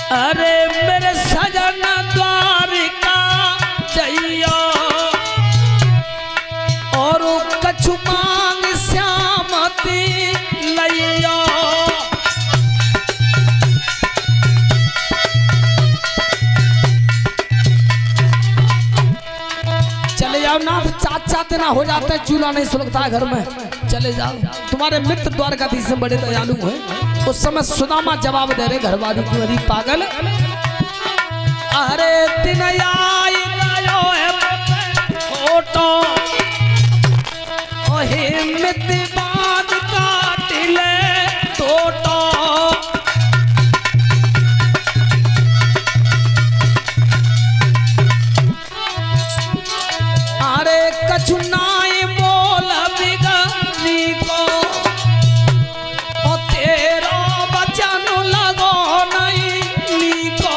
अरे मेरे सजन द्वारिका जइयो और कछु मांग श्यामती लइयो। चले जाओ ना, चाचा देना हो जाता है, चूल्हा नहीं सुलगता है घर में। चले जाओ, तुम्हारे मित्र द्वारकाधीश में बड़े दयालु हैं। उस समय सुदामा जवाब दे रहे घरवाली की, अरे पागल, अरे दिन आई गयो है फोटो ओहे मित्र बात काट ले टोटो। अरे कछु नाई बोल बिगड़ी को तेरा बचन लगो नहीं लीको।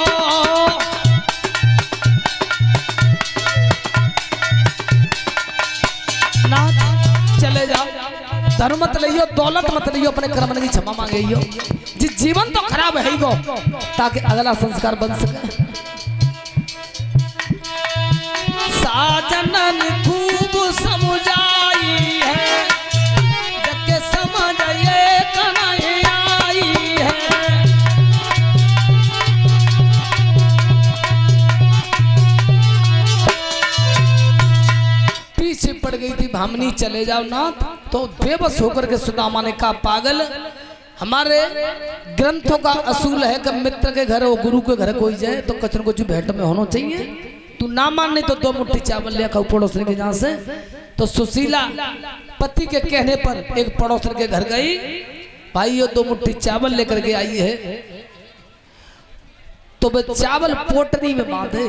ना चले जाओ, धर्म मत लियो, दौलत मत लियो, अपने कर्म की क्षमा मांगियो। जिस जीवन तो खराब है ही गो, ताकि अगला संस्कार बन सके। साजनन खूब समझाई है, जग समझ ये कन्हैया आई है। पीछे पड़ गई थी भामनी। चले जाओ ना, तो बेबस होकर के सुदामा ने कहा, पागल, हमारे ग्रंथों का असूल है कि मित्र के घर और गुरु के घर कोई जाए तो कचन कुछ भेंट में होना चाहिए। तू ना मानने तो 2 मुट्ठी चावल ले खाओ पड़ोसन के जहाँ से। तो सुशीला पति के कहने पर एक पड़ोसन के घर गई, भाई ये 2 मुट्ठी चावल लेकर के आई है। तो वे चावल पोटनी में बांधे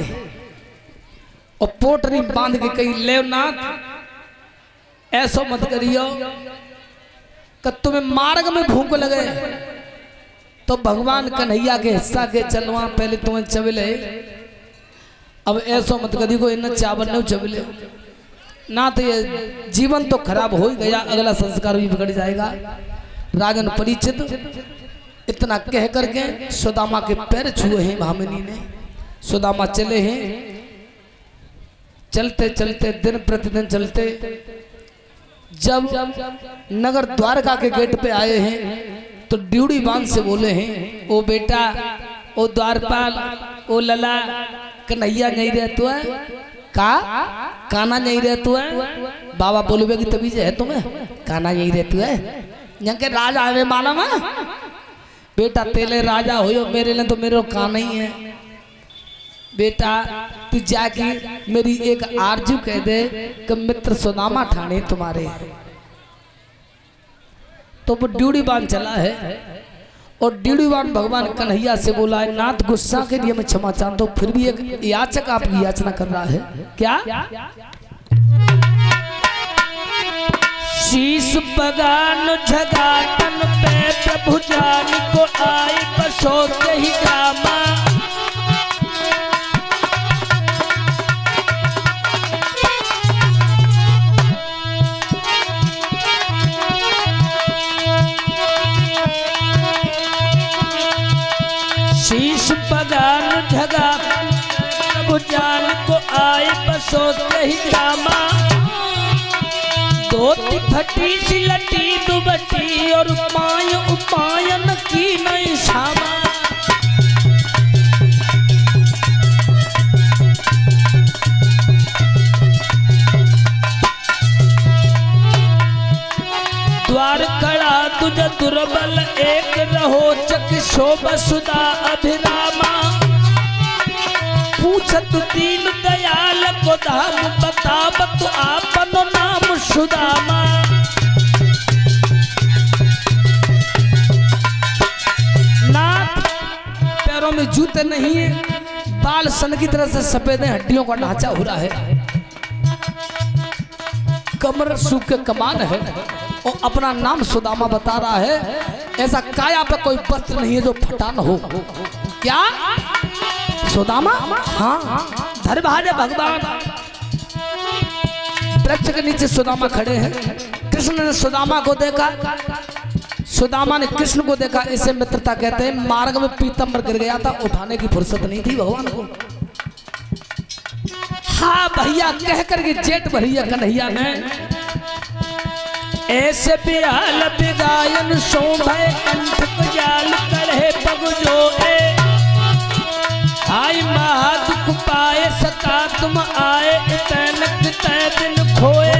और पोटनी बांध के कही, ले नाथ ऐसा मत करियो कि तुम्हें मार्ग में भूख लगे तो भगवान कन्हैया के हिस्सा के चलवा पहले तुम्हें चबले। अब ऐसा मत करी को इन चावल नहीं चबले ना, तो ये जीवन तो खराब हो ही गया, अगला संस्कार भी बिगड़ जाएगा। राजन परिचित इतना कह करके सुदामा के पैर छुए हैं भामिनी ने। सुदामा चले हैं, चलते चलते दिन प्रतिदिन चलते, जब नगर द्वारका के गेट पे आए हैं तो ड्यूड़ी बांध से बोले हैं, ओ बेटा, ओ द्वारपाल, ओ लला, कन्हैया नहीं रहतु है का, काना नहीं रहतु है। बाबा बोलोगे कि तभी से है तुम्हें, काना नहीं रहतु है, यहाँ के राजा है मालूम है। बेटा तेले राजा हो, मेरे लिए तो मेरे काना ही है। बेटा तू जाके मेरी एक आरजू कह दे कि मित्र सुदामा ठाणे तुम्हारे। तो वो ड्यूड़ी बांध चला है और ड्यूड़ी बांध भगवान कन्हैया से बोला है, नाथ गुस्सा के लिए मैं क्षमा चाहता हूं, फिर भी एक याचक आपकी याचना कर रहा है। क्या? शीश बगान झगाटन पे प्रभु जान को आई बसो ही कामा। शीश बगान झगा प्रभु जान को आए बसो ही ग्रामा। धोती फटी सी लटी दुबटी और उपायन की नहीं शामा। द्वार कड़ा तुझ दुर्बल एक रहो चक शोभ सुधा अभिरामा। पूछत दीन दयाल को धाम बतावत आपन नाम सुदामा। नाथ पैरों में जूते नहीं है, बाल सन की तरह से सफेद है, हड्डियों का ढांचा हो रहा है, कमर सूख के कमान है और अपना नाम सुदामा बता रहा है। ऐसा काया पे कोई वस्त्र नहीं है जो फटा न हो। क्या सुदामा? हाँ, धर्मभाजे भगवान। वृक्ष के नीचे सुदामा खड़े हैं। कृष्ण ने सुदामा को देखा, सुदामा ने कृष्ण को देखा, इसे मित्रता कहते हैं। मार्ग में पीतम्बर गिर गया था, उठाने की फुर्सत नहीं थी भगवान को। हाँ भैया कह करके जेठ भैया कन्हैया ने ऐसे बिहाल बिगायन शोभे कंठ जाल करहे पग जोए, आई महादुख पाए सका तुम आए, तैनक तै दिन खोए।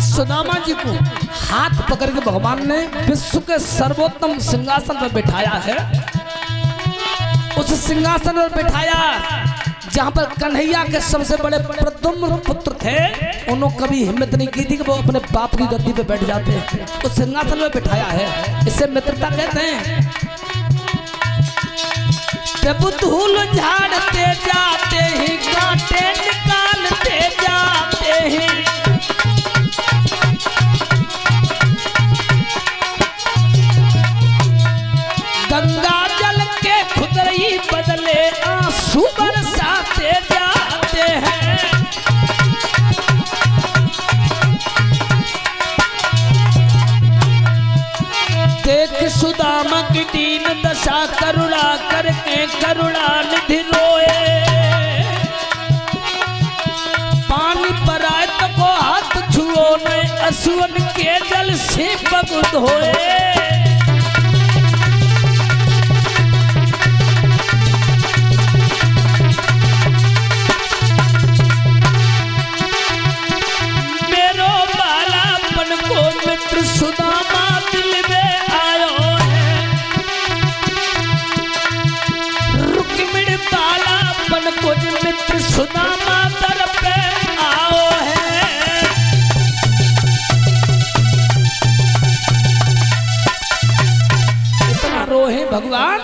सुदामा जी को हाथ पकड़ के भगवान ने विश्व के सर्वोत्तम सिंहासन पर बिठाया है। उस सिंहासन पर बिठाया जहां पर कन्हैया के सबसे बड़े प्रद्युम्न पुत्र थे, उन्होंने कभी हिम्मत नहीं की थी कि वो अपने बाप की गद्दी पे बैठ जाते। उस सिंहासन पर बिठाया है, इसे मित्रता कहते हैं। जब धूल झाड़ते जाते ही कांटे निकालते जाते हैं, गंगा जल के खुदरी बदले आंसू बरसाते जाते हैं। देख सुदामा की दीन दशा करुणा करके करुणा निधि रोए, पानी पर आए तो को हाथ छुओ ने असुवन के जल से पग धोए। सुदामा दिल में आयो है, रुक्मिणी बालापन को मित्र सुदामा दर पे आओ है। इतना रोहे भगवान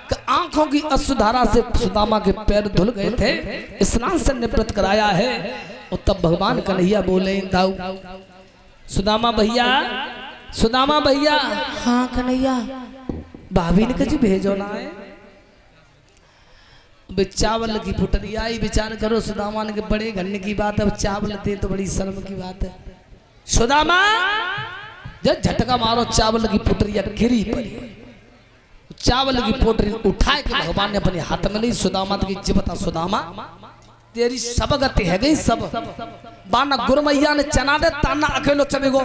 कि आंखों की अश्रुधारा से सुदामा के पैर धुल गए थे, स्नान से निवृत्त कराया है। और तब भगवान कन्हैया बोले, दाऊ सुदामा भैया, सुदामा भैया। हाँ कन्हैया, भाभी ने कभी भेजो ना है। चावल की फुटरी आई, विचार करो सुदामा ने के बड़े घन्ने की बात है, चावल दे तो बड़ी शर्म की बात है। सुदामा जब झटका मारो चावल की पुटरिया गिरी पड़ी, चावल की पोटरी उठाए के भगवान ने अपने हाथ में ली। सुदामा की बता, सुदामा तेरी सब गति है गई सब, बाना गुरमैया ने चना दे ताना अकेलो चलेगो,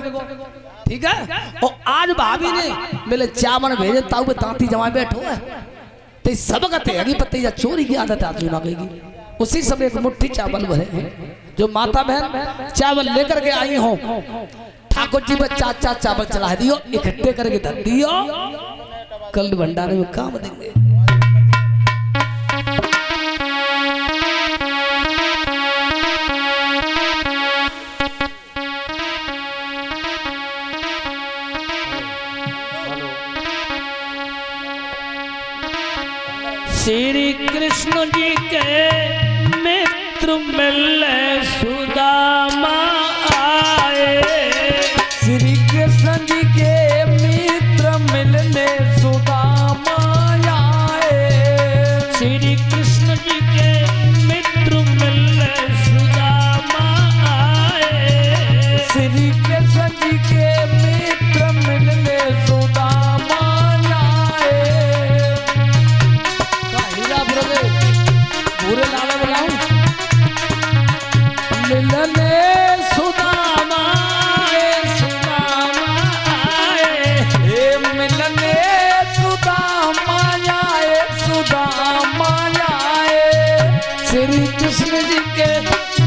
ठीक है। और आज भाभी ने मेरे चावल भेजे ताऊ पे तांती जमा बैठो है, ते सब गति है पत्ती या चोरी की आदत आदमी ना गई। उसी समय एक मुट्ठी चावल भरे हैं, जो माता बहन चावल लेकर के आई हो, ठाकुर जी में चाचा चावल चला दियो, इकट्ठे करके धर दियो, कल भंडारे में काम देंगे। श्री कृष्ण जी के मित्र मिले सुदामा आए, श्री कृष्ण जी के मित्र मिलने सुदामा आए। श्री कृष्ण जी के मित्र मिलने सुदामा आए। श्री कृष्ण जी के मित्र मिलने सुदामा आए। पूरे लाला बुलाऊं, मिलने सुदामा आए, सुदामा आए। हे मिलने सुदामा आए, सुदामा आए। श्री कृष्ण जी के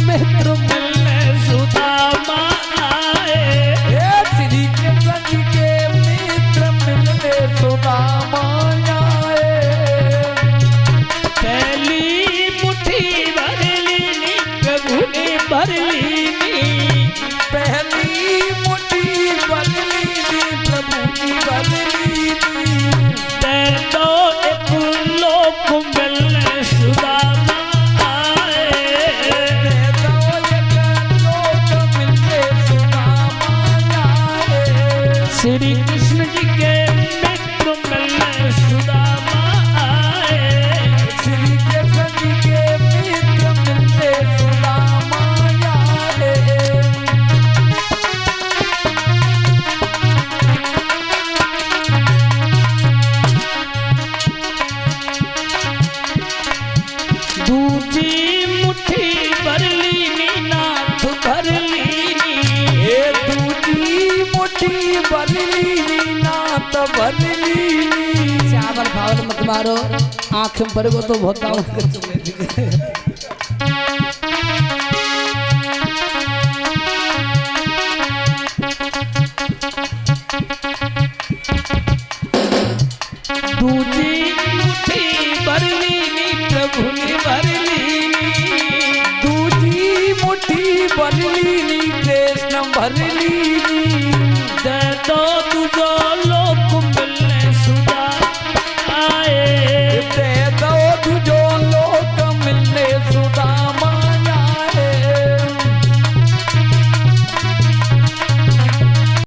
मित्र मिलने सुदामा आए। हे श्री कृष्ण जी के मित्र मिलने सुदामा आए। पहली मुट्ठी भर लीनी प्रभु ने भर लीनी, पहली मुट्ठी भर लीनी प्रभु की भर लीनी। दो एक लोक मिलने सुदामा आए। दो एक लोक मिलने सुदामा आए। श्री कृष्ण जी के मित्र मिलने सुदामा आए। श्री कृष्ण जी के मित्र मिलने भरली चावल फावल मत मारो, आँख में बरगो तो बहुत दूजी मुट्ठी भरली प्रभु ने भरली दूजी मुट्ठी भरली कृष्ण भरली दे तो तुझो